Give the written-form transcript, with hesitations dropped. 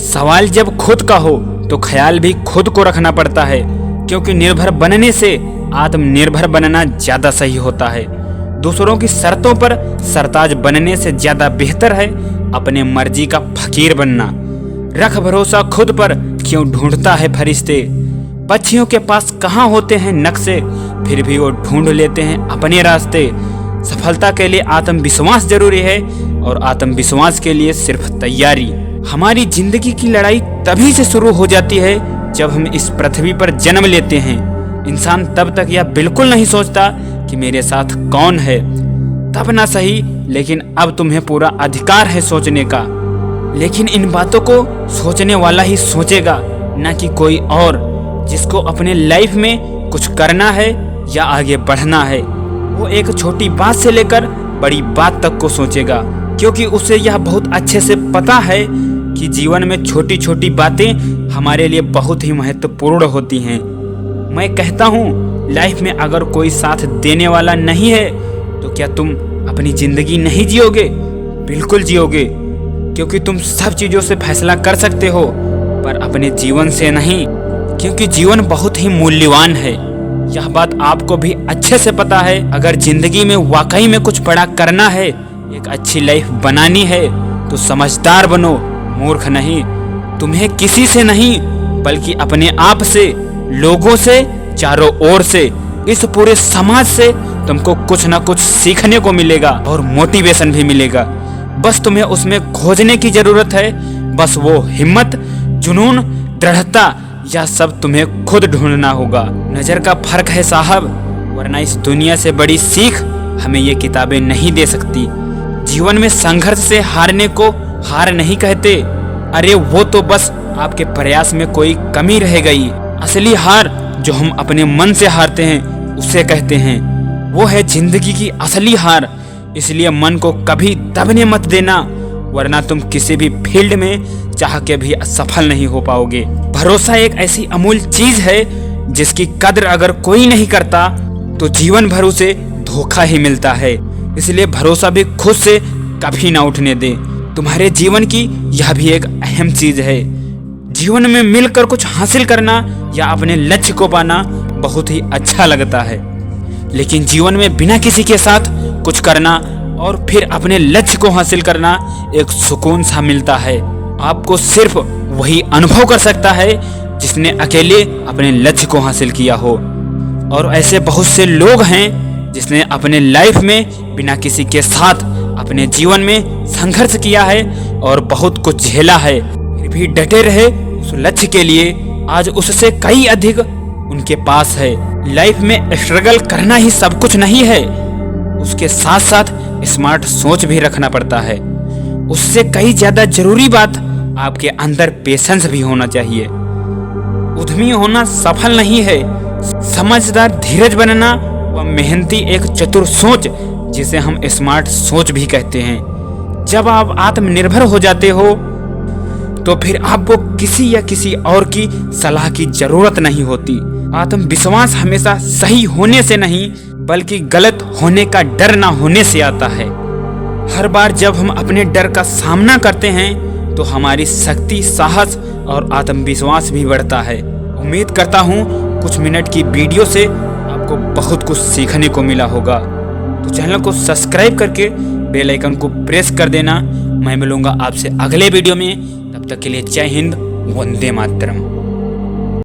सवाल जब खुद का हो तो ख्याल भी खुद को रखना पड़ता है, क्योंकि निर्भर बनने से आत्मनिर्भर बनना ज्यादा सही होता है। दूसरों की शर्तों पर सरताज बनने से ज्यादा बेहतर है अपने मर्जी का फकीर बनना। रख भरोसा खुद पर, क्यों ढूंढता है फरिश्ते। पक्षियों के पास कहाँ होते हैं नक्शे, फिर भी वो ढूंढ लेते हैं अपने रास्ते। सफलता के लिए आत्मविश्वास जरूरी है, और आत्मविश्वास के लिए सिर्फ तैयारी। हमारी जिंदगी की लड़ाई तभी से शुरू हो जाती है जब हम इस पृथ्वी पर जन्म लेते हैं। इंसान तब तक यह बिल्कुल नहीं सोचता कि मेरे साथ कौन है। तब ना सही, लेकिन अब तुम्हें पूरा अधिकार है सोचने का। लेकिन इन बातों को सोचने वाला ही सोचेगा, ना कि कोई और। जिसको अपने लाइफ में कुछ करना है या आगे बढ़ना है, वो एक छोटी बात से लेकर बड़ी बात तक को सोचेगा, क्योंकि उसे यह बहुत अच्छे से पता है कि जीवन में छोटी छोटी बातें हमारे लिए बहुत ही महत्वपूर्ण होती हैं। मैं कहता हूँ, लाइफ में अगर कोई साथ देने वाला नहीं है तो क्या तुम अपनी जिंदगी नहीं जियोगे? बिल्कुल जियोगे, क्योंकि तुम सब चीजों से फैसला कर सकते हो, पर अपने जीवन से नहीं, क्योंकि जीवन बहुत ही मूल्यवान है। यह बात आपको भी अच्छे से पता है। अगर जिंदगी में वाकई में कुछ बड़ा करना है, एक अच्छी लाइफ बनानी है, तो समझदार बनो, मूर्ख नहीं। तुम्हें किसी से नहीं, बल्कि अपने आप से, लोगों से, चारों ओर से, इस पूरे समाज से तुमको कुछ ना कुछ सीखने को मिलेगा और मोटिवेशन भी मिलेगा। बस तुम्हें उसमें खोजने की जरूरत है। बस वो हिम्मत, जुनून, दृढ़ता, यह सब तुम्हें खुद ढूंढना होगा। नजर का फर्क है साहब, वरना इस दुनिया से बड़ी सीख हमें ये किताबें नहीं दे सकती। जीवन में संघर्ष से हारने को हार नहीं कहते। अरे वो तो बस आपके प्रयास में कोई कमी रह गई। असली हार जो हम अपने मन से हारते हैं उसे कहते हैं। वो है जिंदगी की असली हार। इसलिए मन को कभी दबने मत देना, वरना तुम किसी भी फील्ड में चाह के भी सफल नहीं हो पाओगे। भरोसा एक ऐसी अमूल्य चीज है जिसकी कद्र अगर कोई नहीं करता तो जीवन भर उसे धोखा ही मिलता है। इसलिए भरोसा भी खुद से कभी ना उठने दे। तुम्हारे जीवन की यह भी एक अहम चीज है। जीवन में मिलकर कुछ हासिल करना या अपने लक्ष्य को पाना बहुत ही अच्छा लगता है, लेकिन जीवन में बिना किसी के साथ कुछ करना और फिर अपने लक्ष्य को हासिल करना एक सुकून सा मिलता है। आपको सिर्फ वही अनुभव कर सकता है जिसने अकेले अपने लक्ष्य को हासिल किया हो। और ऐसे बहुत से लोग हैं जिसने अपने लाइफ में बिना किसी के साथ अपने जीवन में संघर्ष किया है और बहुत कुछ झेला है, फिर भी डटे रहे उस लक्ष्य के लिए। आज उससे कई अधिक उनके पास है। लाइफ में स्ट्रगल करना ही सब कुछ नहीं है, उसके साथ साथ स्मार्ट सोच भी रखना पड़ता है। उससे कई ज्यादा जरूरी बात आपके अंदर पेशेंस भी होना चाहिए। उद्यमी होना सफल नहीं है, समझदार धीरज बनना व मेहनती एक चतुर सोच, जिसे हम स्मार्ट सोच भी कहते हैं। जब आप आत्मनिर्भर हो जाते हो तो फिर आपको किसी या किसी और की सलाह की जरूरत नहीं होती। आत्मविश्वास हमेशा सही होने से नहीं, बल्कि गलत होने का डर ना होने से आता है। हर बार जब हम अपने डर का सामना करते हैं तो हमारी शक्ति, साहस और आत्मविश्वास भी बढ़ता है। उम्मीद करता हूँ कुछ मिनट की वीडियो से आपको बहुत कुछ सीखने को मिला होगा। तो चैनल को सब्सक्राइब करके बेल आइकन को प्रेस कर देना। मैं मिलूंगा आपसे अगले वीडियो में। तब तक के लिए जय हिंद, वंदे मातरम।